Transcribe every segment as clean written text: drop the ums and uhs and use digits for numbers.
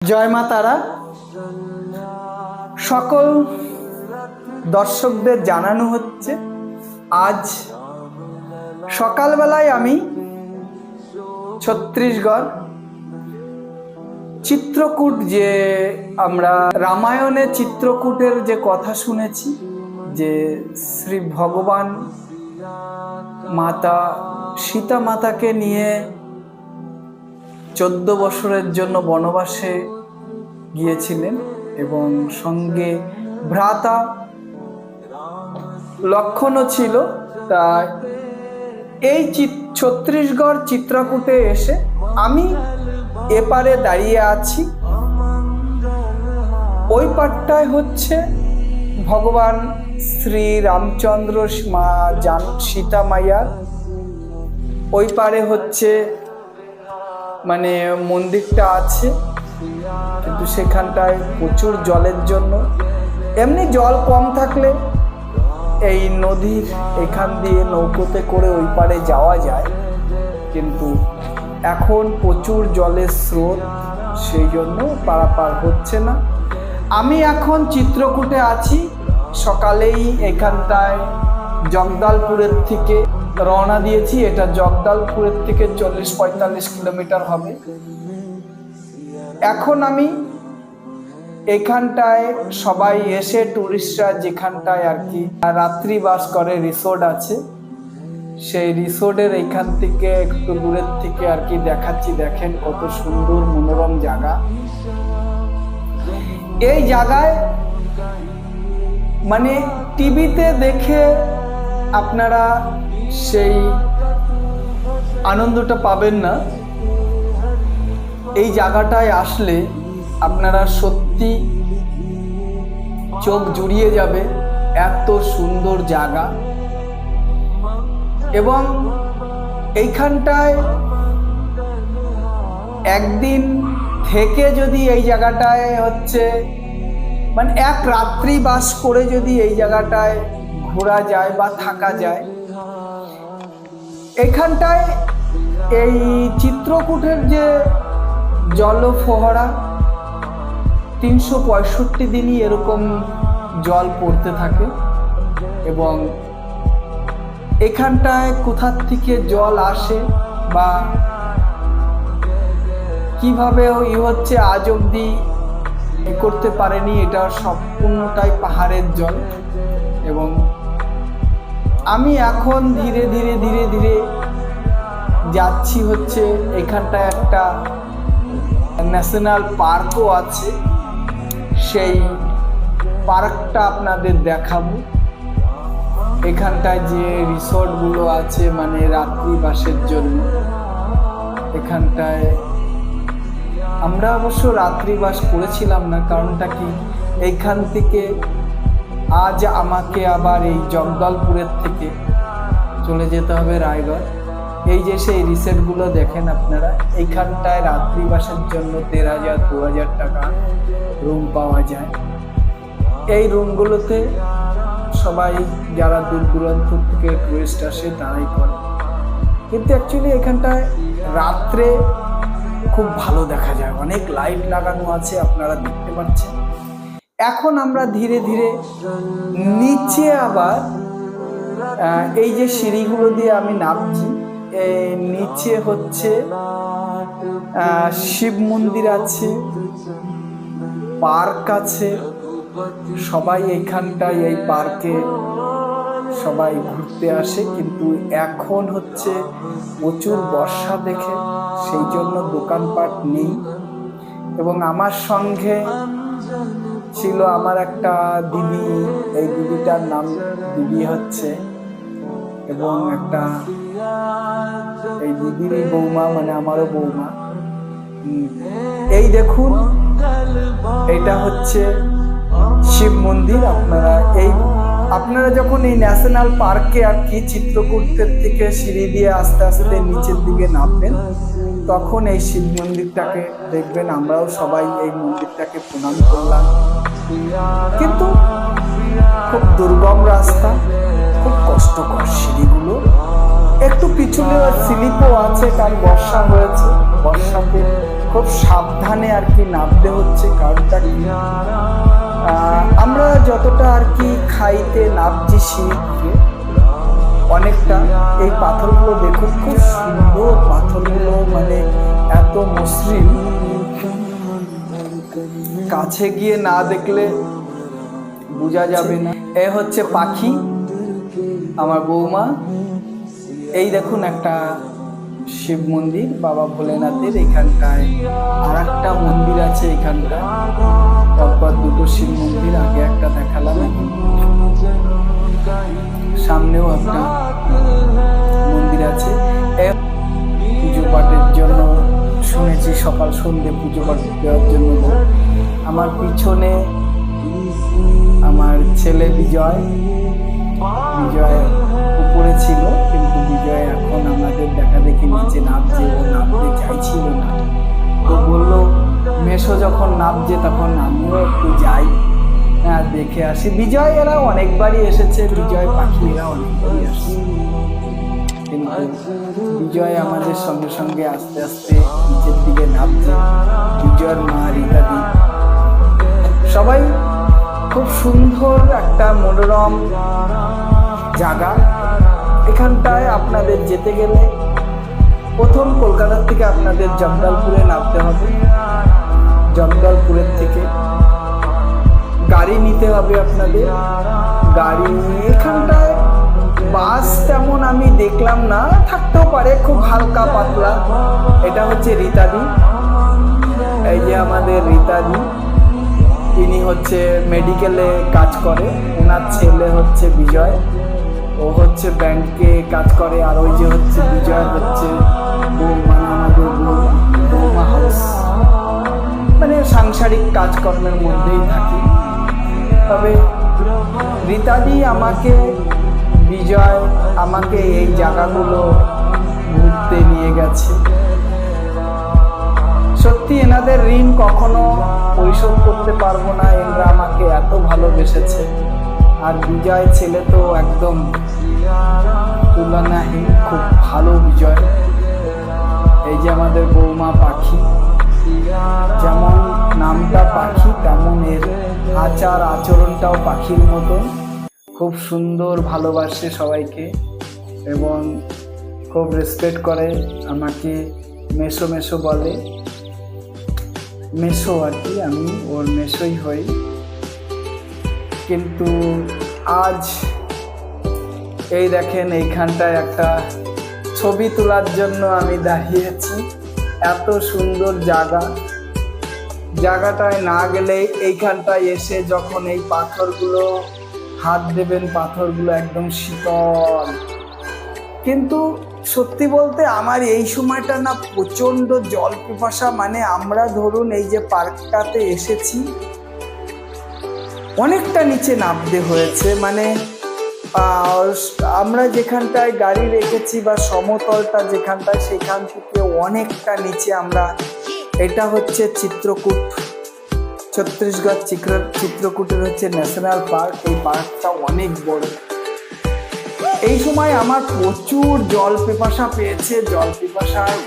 জয় মা তারা। সকল দর্শকদের জানানো হচ্ছে, আজ সকালবেলায় আমি ছত্তিশগড় চিত্রকূট, যে আমরা রামায়ণে চিত্রকূটের যে কথা শুনেছি, যে শ্রী ভগবান মাতা সীতা মাতাকে নিয়ে 14 বছরের জন্য বনবাসে গিয়েছিলেন এবং সঙ্গে ভ্রাতা লক্ষণও ছিল। তাই এই ছত্তিশগড় চিত্রকূটে এসে আমি এপারে দাঁড়িয়ে আছি। ওই পাটটায় হচ্ছে ভগবান শ্রী রামচন্দ্র মা সীতা মাইয়ার, ওই পারে হচ্ছে মানে মন্দিরটা আছে, কিন্তু সেখানটায় প্রচুর জলের জন্য, এমনি জল কম থাকলে এই নদীর এখান দিয়ে নৌকোতে করে ওই পারে যাওয়া যায়, কিন্তু এখন প্রচুর জলের স্রোত, সেই জন্য পারাপার হচ্ছে না। আমি এখন চিত্রকূটে আছি। সকালেই এখানটায় জগদলপুরের থেকে রওনা দিয়েছি। এটা জগদলপুরের থেকে 40-45 কিলোমিটার হবে। এখন আমি এখানটায় সবাই এসে টুরিস্টরা যেখানটায় আর কি রাত্রি বাস করে, রিসোর্ট আছে, সেই রিসোর্টের এইখান থেকে একটু দূরের থেকে আর কি দেখাচ্ছি। দেখেন কত সুন্দর মনোরম জায়গা। এই জায়গায় মানে টিভিতে দেখে আপনারা সেই আনন্দটা পাবেন না। এই জায়গাটায় আসলে আপনারা সত্যি চোখ জুড়িয়ে যাবে, এত সুন্দর জায়গা। এবং এইখানটায় একদিন থেকে যদি এই জায়গাটায় হচ্ছে মানে এক রাত্রি বাস করে যদি এই জায়গাটায় ঘোরা যায় বা থাকা যায়, এখানটায় এই চিত্রকূটের যে জলফোয়ারা 365 দিনই এরকম জল পড়তে থাকে। এবং এখানটায় কোথার থেকে জল আসে বা কিভাবে হচ্ছে আজ অবধি করতে পারেনি, এটা সম্পূর্ণটাই পাহাড়ের জল। এবং আমি এখন ধীরে ধীরে ধীরে ধীরে যাচ্ছি হচ্ছে এখানটায় একটা ন্যাশনাল পার্কও আছে, সেই পার্কটা আপনাদের দেখাবো। এখানটায় যে রিসোর্টগুলো আছে মানে রাত্রি বাসের জন্য, এখানটায় আমরা অবশ্য রাত্রি বাস করেছিলাম না। কারণটা কি, এইখান থেকে আজ আমাকে আবার এই জগদলপুরের থেকে চলে যেতে হবে রায়গড়। এই যে সেই রিসোর্টগুলো দেখেন আপনারা, এইখানটায় রাত্রি বাসের জন্য 13,000-2,000 টাকা রুম পাওয়া যায়। এই রুমগুলোতে সবাই যারা দূর দূরান্ত থেকে টুরিস্ট আসে তারাই করে, কিন্তু অ্যাকচুয়ালি এখানটায় রাত্রে খুব ভালো দেখা যায়, অনেক লাইট লাগানো আছে, আপনারা দেখতে পাচ্ছেন। এখন আমরা ধীরে ধীরে নিচে আবার এই যে সিঁড়িগুলো দিয়ে আমি নামছি, নিচে হচ্ছে শিব মন্দির আছে, পার্ক আছে। সবাই এইখানটায় এই পার্কে সবাই ঘুরতে আসে, কিন্তু এখন হচ্ছে প্রচুর বর্ষা দেখে সেই জন্য দোকানপাট নেই। এবং আমার সঙ্গে ছিল আমার একটা দিদি, এই দিদিটার নাম দিদি হচ্ছে, এবং একটা এই দিদিরই বৌমা, মানে আমারও বৌমা। এই দেখুন, এটা হচ্ছে শিব মন্দির। আপনারা যখন এই ন্যাশনাল পার্কে আর কি চিত্রকূটের থেকে সিঁড়ি দিয়ে আস্তে আস্তে নিচের দিকে নামবেন, তখন এই শিব মন্দিরটাকে দেখবেন। আমরাও সবাই এই মন্দিরটাকে প্রণাম করলাম, কিন্তু খুব দুর্গম রাস্তা, খুব কষ্টকর সিঁড়িগুলো, একটু পিছনে স্লিপও আছে, কারণ বর্ষা হয়েছে। বর্ষাতে খুব সাবধানে আর কি নামতে হচ্ছে। কারণটা কি, আমরা যতটা আর কি খাইতে নামছি সিঁড়ি অনেকটা, এই পাথরগুলো দেখুন খুব সুন্দর পাথরগুলো, মানে এত মসৃণ, কাছে গিয়ে না দেখলে বোঝা যাবে না। এ হচ্ছে পাখি, আমার বৌমা। এই দেখুন একটা শিব মন্দির বাবা ভোলেনাথের, এখানটায় আর একটা মন্দির আছে এখানটায়, পরপর দুটো শিব মন্দির, আগে একটা দেখালাম, সামনেও একটা মন্দির আছে। পুজো পাঠের জন্য শুনেছি সকাল সন্ধ্যে পুজো পাঠ দেওয়ার জন্য। আমার পিছনে আমার ছেলে বিজয় উপরে ছিল, কিন্তু বিজয় এখন আমাদের দেখা দেখি নিচে নামছে, ও নামতে চাইছিল না। তো বললো মেশো যখন নামছে তখন আমিও একটু যাই, হ্যাঁ দেখে আসি। বিজয় এরা অনেকবারই এসেছে, বিজয় পাখি এরা অনেকবারই আসছে, কিন্তু বিজয় আমাদের সঙ্গে সঙ্গে আস্তে আস্তে নিচের দিকে নামছে। বিজয়ের মা রীতাদি, সবাই খুব সুন্দর একটা মনোরম জায়গা। এখানটায় আপনাদের যেতে গেলে প্রথম কলকাতার থেকে আপনাদের জগদলপুরে নামতে হবে, জগদলপুরের থেকে গাড়ি নিতে হবে আপনাদের। গাড়ি এখানটায় বাস তেমন আমি দেখলাম না, থাকতেও পারে, খুব হালকা পাতলা। এটা হচ্ছে রীতাদি, এই যে আমাদের রীতাদি, ইনি হচ্ছে মেডিকেলে কাজ করে, ওনার ছেলে হচ্ছে বিজয়, ও হচ্ছে ব্যাংকে কাজ করে। আর ওই যে হচ্ছে বিজয় হচ্ছে মানে আমাদের বৌমা হাউস, মানে সাংসারিক কাজকর্মের মধ্যেই থাকি। তবে রীতাদি আমাকে, বিজয় আমাকে এই জায়গাগুলো ঘুরতে নিয়ে গেছে। সত্যি এনাদের ঋণ কখনো পরিশোধ করতে পারবো না, এরা আমাকে এত ভালোবেসেছে। আর বিজয় ছেলে তো একদম তুলনাহীন, খুব ভালো বিজয়। এই যে আমাদের বৌমা পাখি, যেমন নামটা পাখি তেমন এর আচার আচরণটাও পাখির মতন, খুব সুন্দর, ভালোবাসে সবাইকে এবং খুব রেসপেক্ট করে। আমাকে মেসো মেসো বলে, মেসো আর কি, আমি ওর মেসোই হই। কিন্তু আজ এই দেখেন এইখানটায় একটা ছবি তোলার জন্য আমি দাঁড়িয়েছি। এত সুন্দর জায়গাটায় না গেলে, এইখানটায় এসে যখন এই পাথরগুলো হাত দেবেন, পাথরগুলো একদম শীতল। কিন্তু সত্যি বলতে আমার এই সময়টা না প্রচণ্ড জল পিপাসা, মানে আমরা ধরুন এই যে পার্কটাতে এসেছি, অনেকটা নিচে নামতে হয়েছে, মানে আমরা যেখানটায় গাড়ি রেখেছি বা সমতলটা যেখানটায়, সেখান থেকে অনেকটা নিচে আমরা। এটা হচ্ছে চিত্রকূট, ছত্তিশগড় চিত্রকূটের হচ্ছে ন্যাশনাল পার্ক। এই পার্কটা অনেক বড়। এই সময় আমার প্রচুর জল পিপাসা পেয়েছে, জল পিপাসায়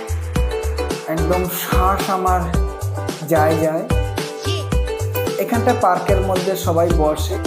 একদম শ্বাস আমার যায়। এখানটা পার্কের মধ্যে সবাই বসে।